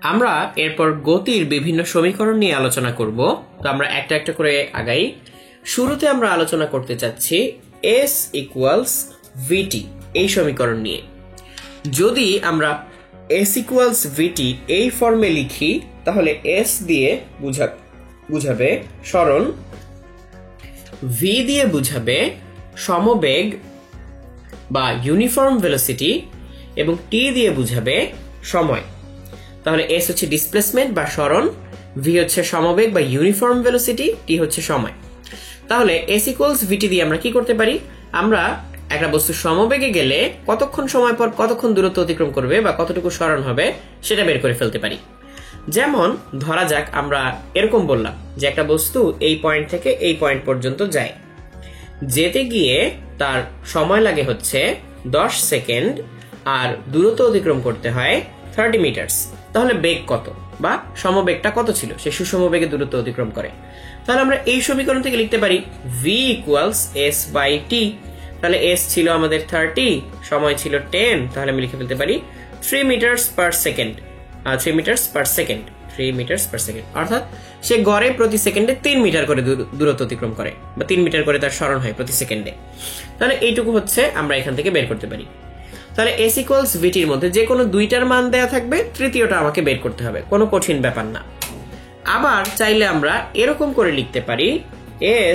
আমরা এরপর গতির বিভিন্ন সমীকরণ নিয়ে আলোচনা করব। তো আমরা একটা একটা করে আগাই। শুরুতে আমরা আলোচনা করতে চাচ্ছি S ইকুয়ালস ভিটি এই সমীকরণ নিয়ে। যদি আমরা S ইকুয়ালস ভিটি এই ফর্মে লিখি তাহলে S দিয়ে বুঝাবে সরণ, V দিয়ে বুঝাবে সমবেগ বা ইউনিফর্ম ভেলোসিটি এবং T দিয়ে বুঝাবে সময়। তাহলে S হচ্ছে ডিসপ্লেসমেন্ট বা সরণ, V হচ্ছে সমবেগ বা ইউনিফর্ম ভেলোসিটি, T হচ্ছে সময়। তাহলে S ইকুয়ালস ভিটি দিয়ে আমরা কি করতে পারি? আমরা একটা বস্তু সমবেগে গেলে কতক্ষণ সময় পর কতক্ষণ দূরত্ব অতিক্রম করবে বা কতটুকু সরণ হবে সেটা বের করে ফেলতে পারি। যেমন ধরা যাক আমরা এরকম বললাম যে একটা বস্তু এই পয়েন্ট থেকে এই পয়েন্ট পর্যন্ত যায়, যেতে গিয়ে তার সময় লাগে হচ্ছে 10 সেকেন্ড আর দূরত্ব অতিক্রম করতে হয় 30 মিটার। তাহলে বেগ কত বা সমবেগটা কত ছিল? সে সুষমবেগে দূরত্ব অতিক্রম করে। তাহলে আমরা এই সমীকরণ থেকে লিখতে পারি v equals s by t। তাহলে s ছিল আমাদের 30, সময় ছিল 10, তাহলে আমি লিখে ফেলতে পারি 3 metre per second. 3 metre per second, 3 metre per second, অর্থাৎ সে গড়ে প্রতি সেকেন্ডে 3 মিটার করে দূরত্ব অতিক্রম করে বা 3 মিটার করে তার সরণ হয় প্রতি সেকেন্ডে। তাহলে এইটুকু হচ্ছে আমরা এখান থেকে বের করতে পারি। তাহলে S ইকুয়ালস ভিটির মধ্যে যে কোনো দুইটার মান দেয়া থাকবে, তৃতীয়টা আমাকে বের করতে হবে, কোনো কঠিন ব্যাপার না। আবার চাইলে আমরা এরকম করে লিখতে পারি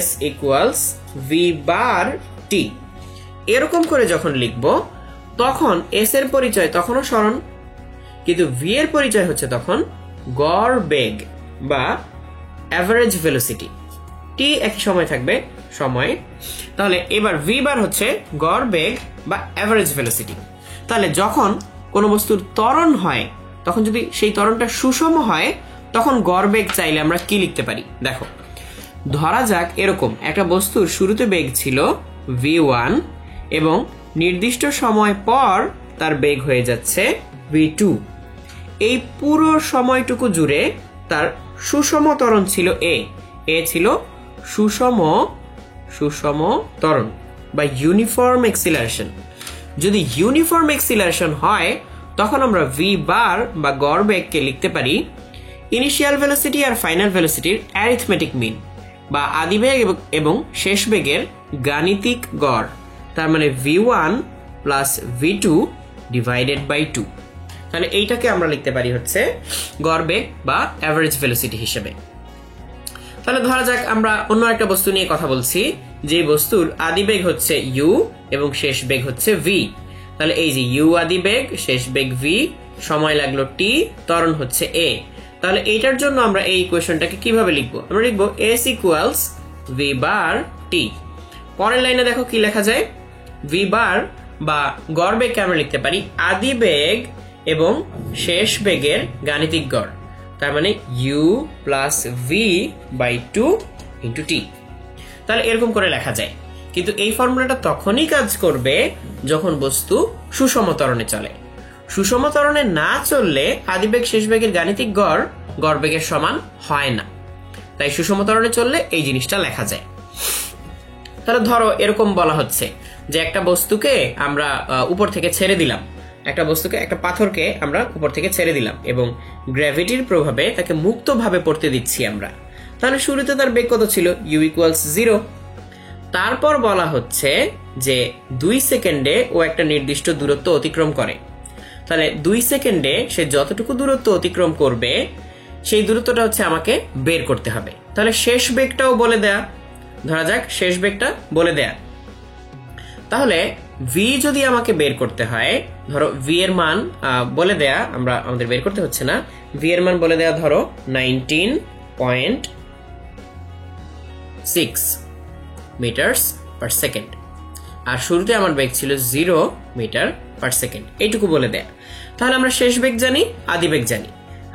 S ইকুয়ালস v বার t। এরকম করে যখন লিখব তখন S এর পরিচয় তখনও সরণ, কিন্তু v এর পরিচয় হচ্ছে তখন গড় বেগ বা অ্যাভারেজ ভেলোসিটি। t একই সময় থাকবে সময়। তাহলে এবার v বার হচ্ছে গড় বেগ বা অ্যাভারেজ ভেলোসিটি। তাহলে যখন কোনো বস্তুর ত্বরণ হয় তখন যদি সেই ত্বরণটা সুষম হয় তখন গড় বেগ চাইলে আমরা কি লিখতে পারি? দেখো, ধরা যাক এরকম একটা বস্তুর শুরুতে বেগ ছিল v1 এবং নির্দিষ্ট সময় পর তার বেগ হয়ে যাচ্ছে v2। এই পুরো সময়টুকু জুড়ে তার সুষম ত্বরণ ছিল a ছিল সুষম ত্বরণ বা ইউনিফর্ম এক্সিলারেশন। যদি ইউনিফর্ম এক্সিলারেশন হয় তখন আমরা v বার বা গড় বেগকে লিখতে পারি ইনিশিয়াল ভেলোসিটি আর ফাইনাল ভেলোসিটির অ্যারিথমেটিক মিন বা আদি বেগ এবং শেষ বেগের গাণিতিক গড়। তার মানে v1 plus v2 divided by 2। তাহলে এইটাকে আমরা লিখতে পারি হচ্ছে গড় বেগ বা অ্যাভারেজ ভেলোসিটি হিসেবে। তাহলে ধরা যাক আমরা অন্য একটা বস্তু নিয়ে কথা বলছি, যে বস্তুর আদি বেগ হচ্ছে u এবং শেষ বেগ হচ্ছে v। তাহলে এই যে u আদি বেগ, শেষ বেগ v, সময় লাগলো t, ত্বরণ হচ্ছে a। তাহলে এইটার জন্য আমরা এই ইকুয়েশনটাকে কিভাবে লিখবো? আমরা লিখবো s ইকুয়ালস v বার t। পরের লাইনে দেখো কি লেখা যায়, v বার বা গড় বেগকে আমরা লিখতে পারি আদি বেগ এবং শেষ বেগের গাণিতিক গড়। তার মানে u plus v by 2 into t। তাহলে এরকম করে লেখা যায়। কিন্তু এই ফর্মুলাটা তখনই কাজ করবে যখন বস্তু সুষম ত্বরণে চলে। সুষম ত্বরণে না চললে আদিবেগ শেষ বেগের গাণিতিক গড় বেগের সমান হয় না। তাই সুষম ত্বরণে চললে এই জিনিসটা লেখা যায়। তাহলে ধরো এরকম বলা হচ্ছে যে একটা বস্তুকে আমরা উপর থেকে ছেড়ে দিলাম, একটা পাথরকে আমরা উপর থেকে ছেড়ে দিলাম এবং গ্র্যাভিটির প্রভাবে তাকে মুক্তভাবে পড়তে দিচ্ছি আমরা। তাহলে শুরুতে তার বেগ কত ছিল? u equals 0। তারপর বলা হচ্ছে যে 2 সেকেন্ডে ও একটা নির্দিষ্ট দূরত্ব অতিক্রম করে। তাহলে 2 সেকেন্ডে সে যতটুকু দূরত্ব অতিক্রম করবে সেই দূরত্বটা হচ্ছে আমাকে বের করতে হবে। তাহলে শেষ বেগটাও বলে দেয়া, ধরা যাক শেষ বেগটা বলে দেয়া। তাহলে v যদি আমাকে বের করতে হয়, ধরো v এর মান বলে দেয়া, আমাদের বের করতে হচ্ছে না, v এর মান বলে দেয়া ধরো 19.6 মিটার পার সেকেন্ড আর শুরুতে আমার বেগ ছিল 0 মিটার পার সেকেন্ড, এইটুকু বলে দেয়া। তাহলে আমরা শেষ বেগ জানি, আদি বেগ জানি,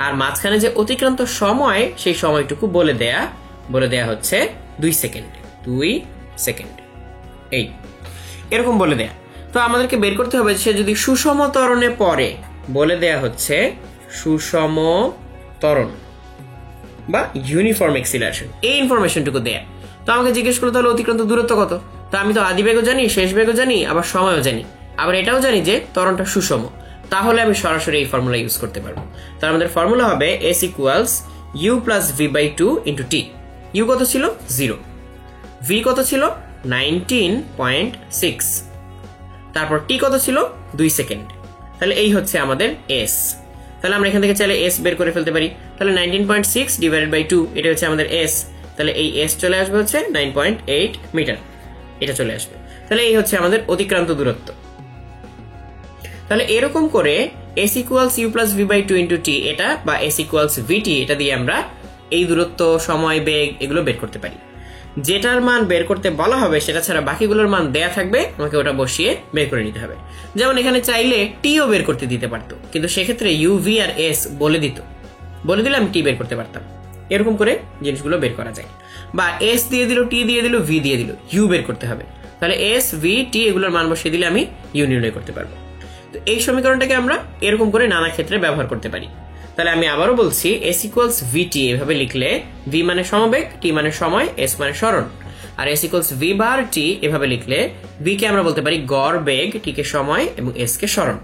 আর মাঝখানে যে অতিক্রান্ত সময় সেই সময়টুকু বলে দেয়া হচ্ছে 2 সেকেন্ড। এই এরকম বলে দেয়া। তো আমাদেরকে বের করতে হবে সে যদি সুষম ত্বরণে পড়ে, বলে দেয়া হচ্ছে সুষম ত্বরণ বা ইউনিফর্ম এক্সিলারেশন, এই ইনফরমেশনটুকু দেয়া। তো আমাকে জিজ্ঞেস করতে হলো অতিক্রান্ত দূরত্ব কত। তো আমি তো আদি বেগও জানি, শেষ বেগও জানি, আবার সময়ও জানি, আবার এটাও জানি যে ত্বরণটা সুষম। তাহলে আমি সরাসরি এই ফর্মুলা ইউজ করতে পারবো। তার আমাদের ফর্মুলা হবে s equals u plus v by 2 into T. u কত ছিল 0, v কত ছিল 19.6, তারপর টি কত ছিল 2 সেকেন্ড। তাহলে এই হচ্ছে আমাদের s। তাহলে আমরা এখান থেকে চাইলে s বের করে ফেলতে পারি। তাহলে 19.6 ডিভাইডেড বাই 2 এটা হচ্ছে আমাদের s। তাহলে এই s চলে আসবে হচ্ছে 9.8 মিটার, এটা চলে আসবে। তাহলে এই হচ্ছে আমাদের অতিক্রান্ত দূরত্ব। তাহলে এরকম করে s equals u plus v by 2 into T এটা বা s ইকুয়ালস vt এটা দিয়ে আমরা এই দূরত্ব, সময়, বেগ এগুলো বের করতে পারি। যেটার মান বের করতে বলা হবে সেটা ছাড়া বাকিগুলোর মান দেয়া থাকবে, আমাকে ওটা বসিয়ে বের করে নিতে হবে। যেমন এখানে চাইলে টিও বের করতে দিতে পারতো, কিন্তু সেক্ষেত্রে u, v আর s বলে দিলে আমি টি বের করতে পারতাম। এরকম করে জিনিসগুলো বের করা যায়। বা s দিয়ে দিল, টি দিয়ে দিল, v দিয়ে দিল, u বের করতে হবে। তাহলে s, v, t এগুলোর মান বসিয়ে দিলে আমি u নির্ণয় করতে পারবো। তো এই সমীকরণটাকে আমরা এরকম করে নানা ক্ষেত্রে ব্যবহার করতে পারি। তাহলে আমি আবারও বলছি, s ইকুয়ালস vt এভাবে লিখলে v মানে সমবেগ, t মানে সময়, s মানে সরণ। আর s ইকুয়ালস v বার t এভাবে লিখলে v কে আমরা বলতে পারি গড় বেগ, t কে সময় এবং s কে সরণ।